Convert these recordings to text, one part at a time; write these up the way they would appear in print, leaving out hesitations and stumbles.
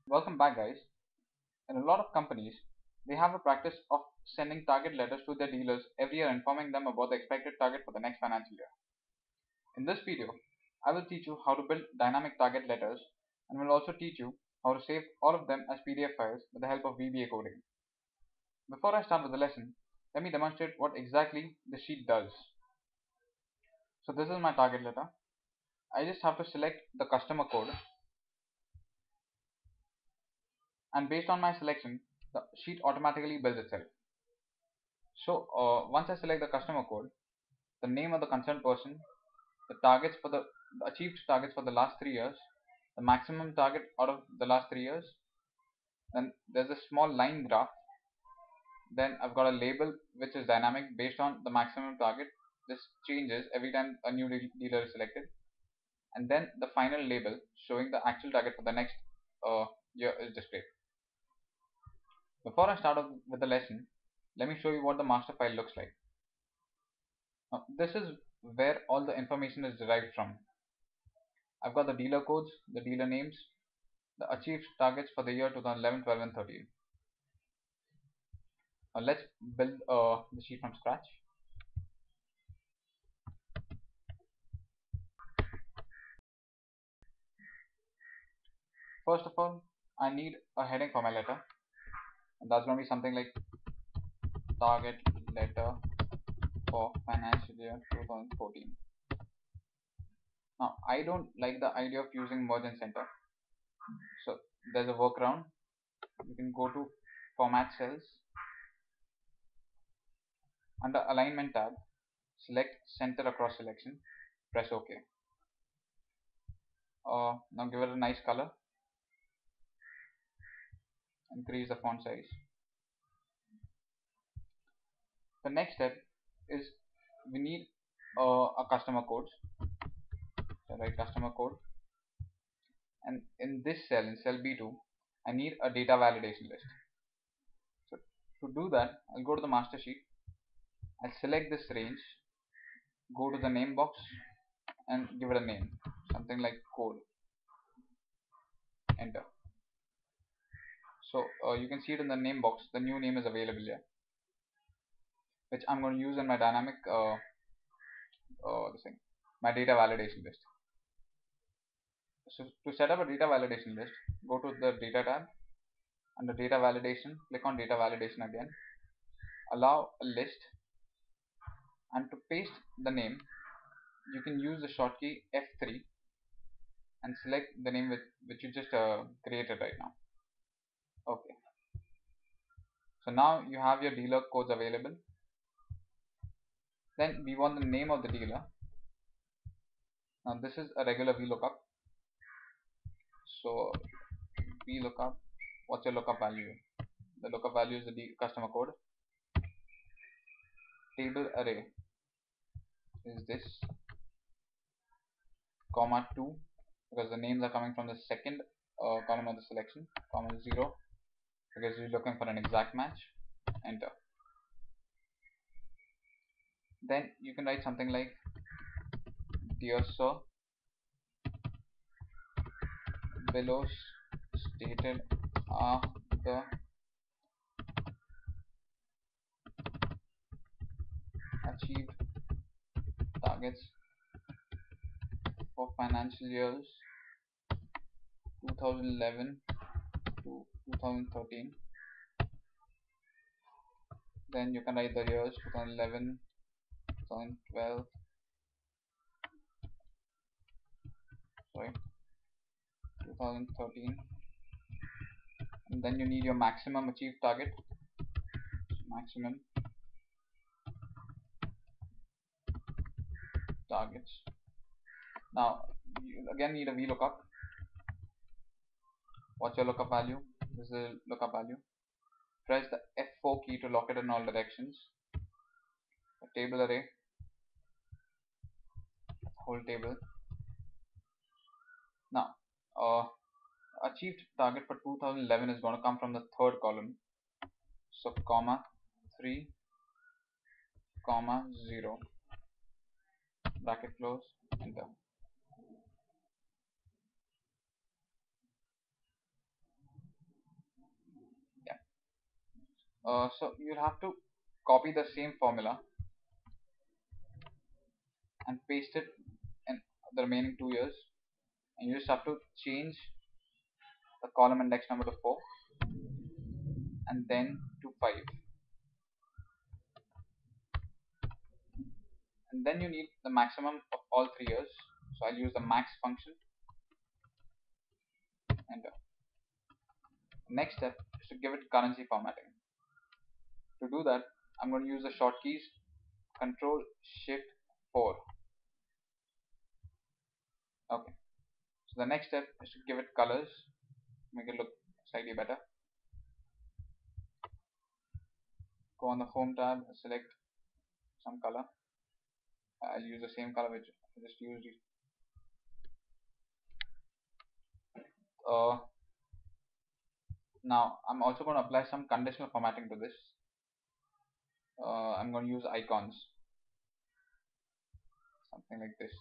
Welcome back, guys. In a lot of companies, they have a practice of sending target letters to their dealers every year informing them about the expected target for the next financial year. In this video, I will teach you how to build dynamic target letters and will also teach you how to save all of them as PDF files with the help of VBA coding. Before I start with the lesson, let me demonstrate what exactly the sheet does. So this is my target letter. I just have to select the customer code, and based on my selection, the sheet automatically builds itself. So once I select the customer code, the name of the concerned person, the targets for the achieved targets for the last 3 years, the maximum target out of the last 3 years, then there's a small line graph, then I've got a label which is dynamic based on the maximum target. This changes every time a new dealer is selected, and then the final label showing the actual target for the next year is displayed. Before I start off with the lesson, let me show you what the master file looks like. Now, this is where all the information is derived from. I've got the dealer codes, the dealer names, the achieved targets for the year 2011, 12 and 13. Now let's build the sheet from scratch. First of all, I need a heading for my letter, and that's going to be something like target letter for financial year 2014. Now I don't like the idea of using merge and center, so there's a workaround. You can go to format cells, under alignment tab, select center across selection, press OK. Now give it a nice color, increase the font size. The next step is we need a customer code. So write customer code, and in this cell, in cell B2, I need a data validation list. So to do that, I'll go to the master sheet, I'll select this range, go to the name box and give it a name, something like code, enter. So you can see it in the name box, the new name is available here, which I'm going to use in my dynamic my data validation list. So to set up a data validation list, go to the data tab, under data validation, click on data validation again, allow a list, and to paste the name, you can use the shortkey F3 and select the name which you just created right now. Okay. So now you have your dealer codes available. Then we want the name of the dealer. Now this is a regular VLOOKUP. So VLOOKUP, what's your lookup value? The lookup value is the customer code. Table array is this, comma 2, because the names are coming from the second column of the selection, comma 0, because we're looking for an exact match, enter. Then you can write something like, dear sir, below stated are the achieved targets for financial years 2011 to 2013. Then you can write the years 2011, 2012, 2013, and then you need your maximum achieved target. Maximum targets. Now you again need a VLOOKUP. What's your lookup value? This is the lookup value. Press the F4 key to lock it in all directions. A table array, whole table. Now achieved target for 2011 is going to come from the third column. So comma 3, comma 0, bracket close, enter. So you'll have to copy the same formula and paste it in the remaining 2 years, and you just have to change the column index number to 4 and then to 5, and then you need the maximum of all 3 years. So I'll use the max function. And next step is to give it currency formatting. To do that, I'm going to use the shortkeys Control Shift 4. Okay. So the next step is to give it colors, make it look slightly better. Go on the Home tab, select some color. I'll use the same color which I just used. Uh, Now I'm also going to apply some conditional formatting to this. I'm going to use icons, something like this.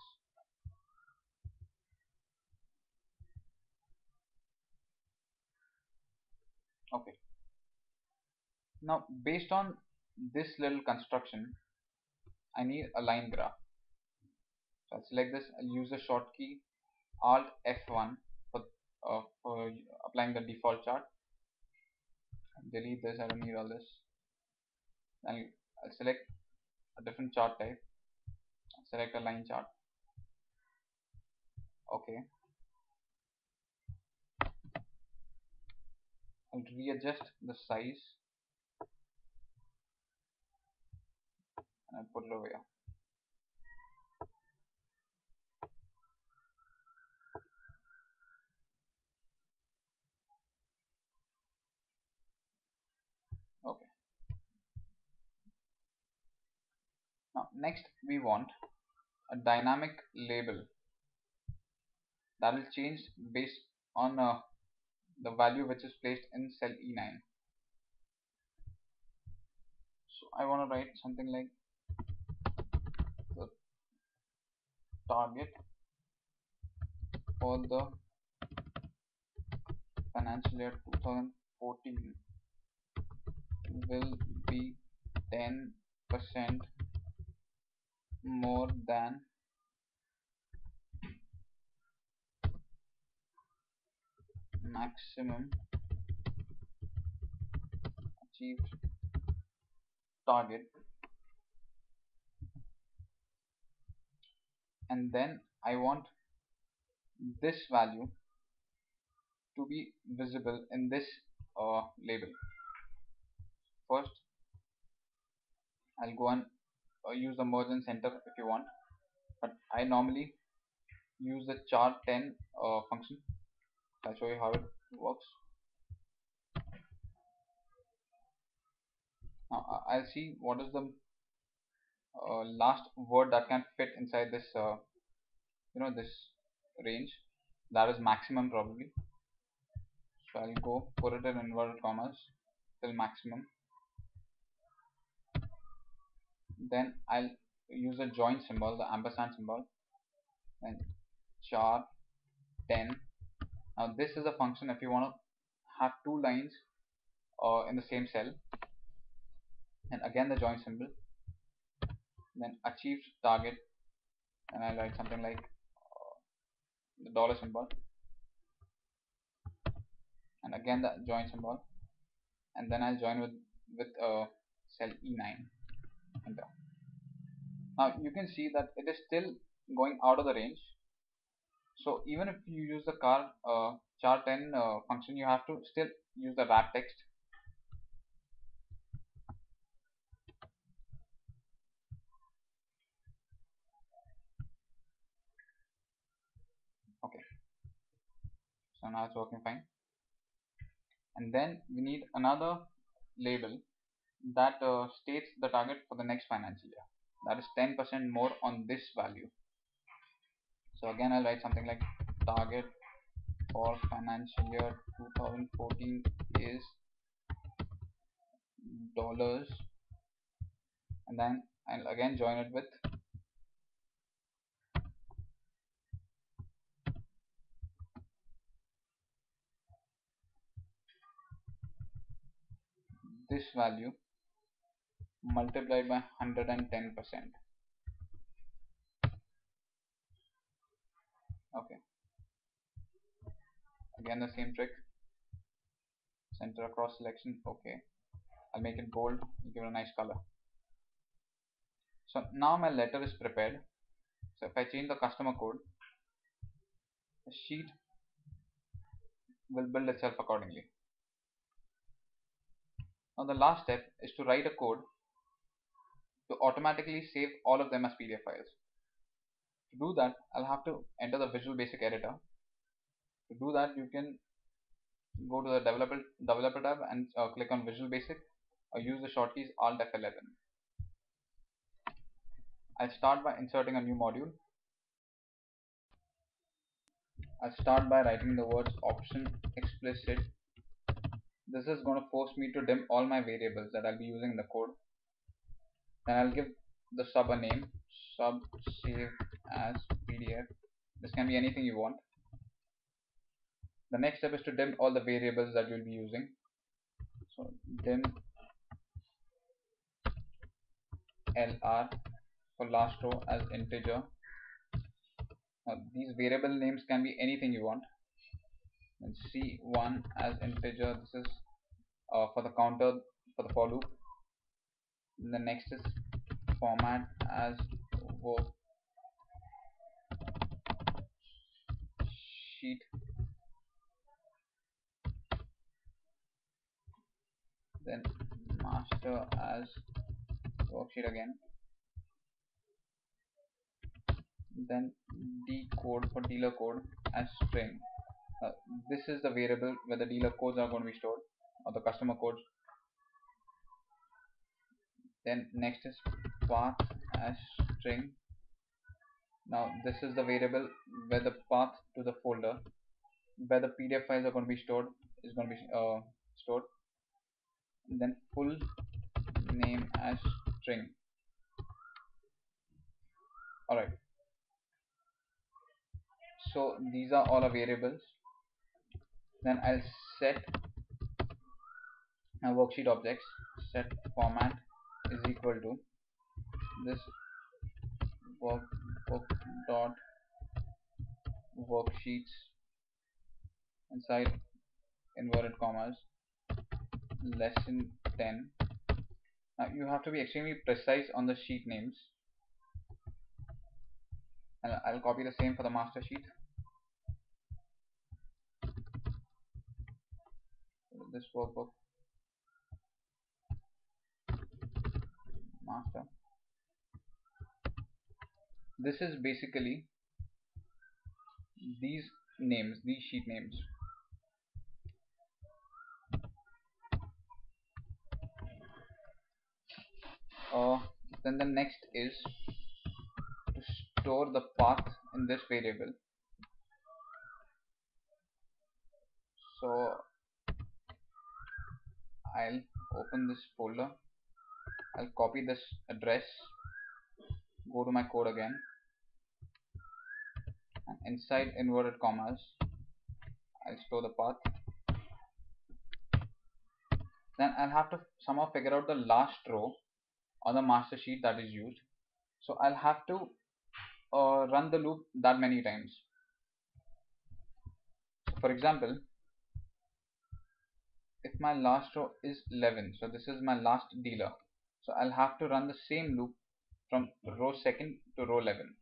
Okay. Now based on this little construction, I need a line graph. So I'll select this. I'll use the shortkey Alt F1 for applying the default chart. Delete this. I don't need all this. Then I'll select a different chart type. I'll select a line chart. Okay. I'll readjust the size and I'll put it over here. Okay. Now next we want a dynamic label that will change based on the value which is placed in cell E9. So I want to write something like the target for the financial year 2014 will be 10% more than maximum achieved target, and then I want this value to be visible in this label. First I'll go and use the merge and center if you want, but I normally use the chart 10 function. I'll show you how it works. Now I'll see what is the last word that can fit inside this this range, that is maximum probably. So I'll go put it in inverted commas till maximum. Then I'll use a join symbol, the ampersand symbol, and chart 10. Now this is a function if you want to have two lines in the same cell, and again the join symbol, then achieved target, and I'll write something like the dollar symbol, and again the join symbol, and then I'll join with cell E9. Enter. Now you can see that it is still going out of the range. So even if you use the chart 10 function, you have to still use the wrap text. Okay, so now it's working fine. And then we need another label that states the target for the next financial year, that is 10% more on this value. So again I'll write something like target for financial year 2014 is dollars, and then I'll again join it with this this value multiplied by 110%. Okay, again the same trick, center across selection. Okay, I'll make it bold, give it a nice color. So now my letter is prepared. So if I change the customer code, the sheet will build itself accordingly. Now the last step is to write a code to automatically save all of them as PDF files. To do that, I'll have to enter the Visual Basic editor. To do that, you can go to the developer tab and click on Visual Basic, or use the shortkeys Alt F11. I'll start by inserting a new module. I'll start by writing the words option explicit. This is going to force me to dim all my variables that I'll be using in the code. Then I'll give the sub a name, sub save as PDF. This can be anything you want. The next step is to dim all the variables that you'll be using. So dim lr for last row as integer. Now these variable names can be anything you want. And c1 as integer. This is for the counter for the for loop. And the next is format as worksheet. Then master as worksheet again. Then decode for dealer code as string. This is the variable where the dealer codes are going to be stored, or the customer codes. Then next is path as string. Now this is the variable where the path to the folder where the PDF files are going to be stored is going to be stored. And then full name as string. Alright, so these are all our variables. Then I'll set my worksheet objects. Set format is equal to this workbook dot worksheets inside inverted commas lesson 10. Now you have to be extremely precise on the sheet names, and I'll copy the same for the master sheet. This workbook master. This is basically these names, these sheet names. Then the next is to store the path in this variable. So I'll open this folder, I'll copy this address, go to my code again, and inside inverted commas I'll store the path. Then I'll have to somehow figure out the last row on the master sheet that is used. So I'll have to run the loop that many times. So for example, if my last row is 11, so this is my last dealer, so I'll have to run the same loop from row second to row 11.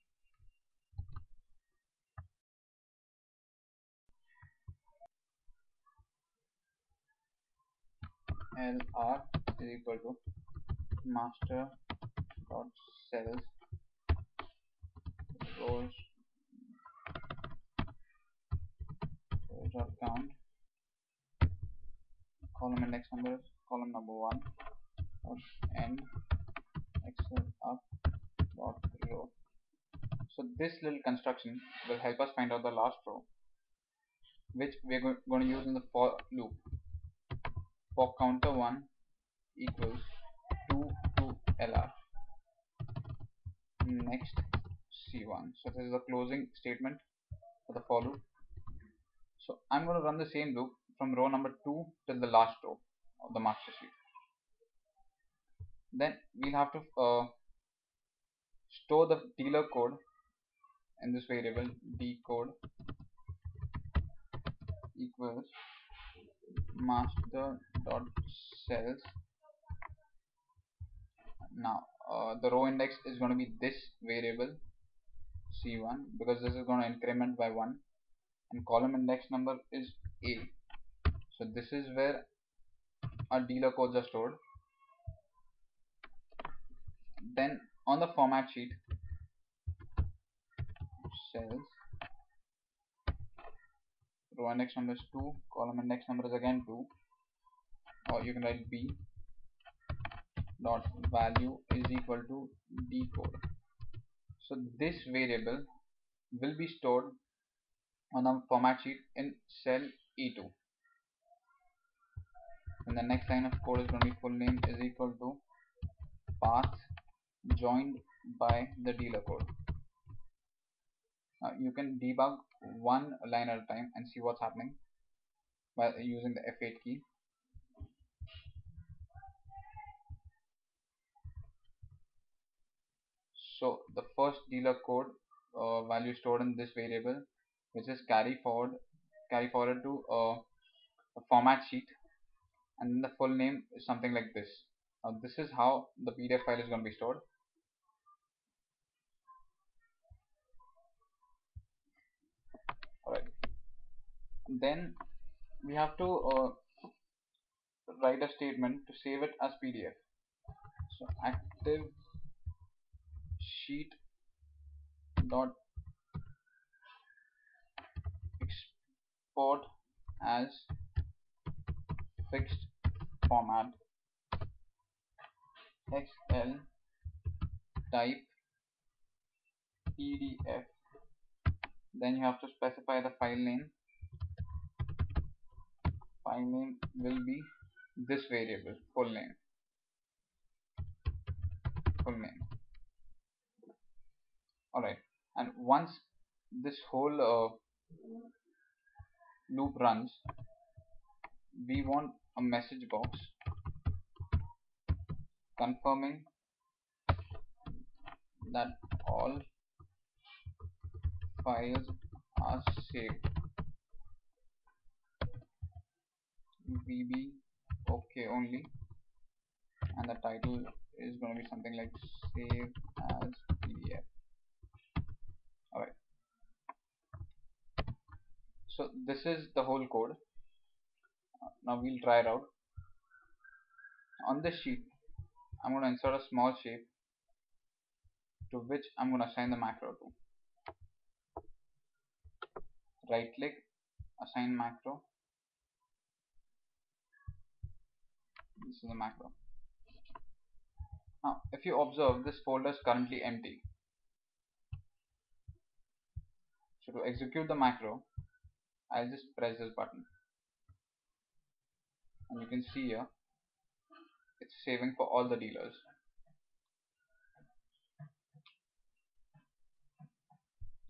lr is equal to master dot cells rows dot count column index number column number 1 dot end excel up dot row. So this little construction will help us find out the last row, which we're going to use in the for loop. For counter 1 equals 2 to lr next c1. So this is the closing statement for the for loop. So I'm going to run the same loop from row number 2 till the last row of the master sheet. Then we'll have to store the dealer code in this variable dcode equals master dot cells. Now the row index is going to be this variable c1 because this is going to increment by 1, and column index number is a. So this is where our dealer codes are stored. Then on the format sheet, cells, row index number is 2, column index number is again 2, or you can write b dot value is equal to decode. So this variable will be stored on the format sheet in cell E2. And the next line of code is going to be full name is equal to path joined by the dealer code. Now you can debug one line at a time and see what's happening by using the F8 key. So the first dealer code value stored in this variable, which is carry forward to a format sheet, and then the full name is something like this. Now this is how the PDF file is going to be stored. Alright, then we have to write a statement to save it as PDF. So active sheet dot export as fixed format XL type PDF. Then you have to specify the file name. File name will be this variable full name. Alright, and once this whole loop runs, we want a message box confirming that all files are saved. VB OK only, and the title is going to be something like save as PDF. Alright, so this is the whole code. Now we'll try it out. On this sheet, I'm going to insert a small shape to which I'm going to assign the macro to. Right click, assign macro. This is the macro. Now if you observe, this folder is currently empty. So to execute the macro, I'll just press this button, and you can see here it's saving for all the dealers.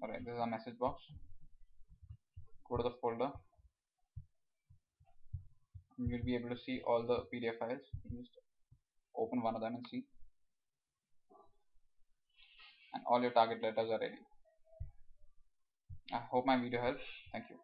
Alright, this is a message box. Go to the folder, and you'll be able to see all the PDF files. You just open one of them and see, and all your target letters are ready. I hope my video helped. Thank you.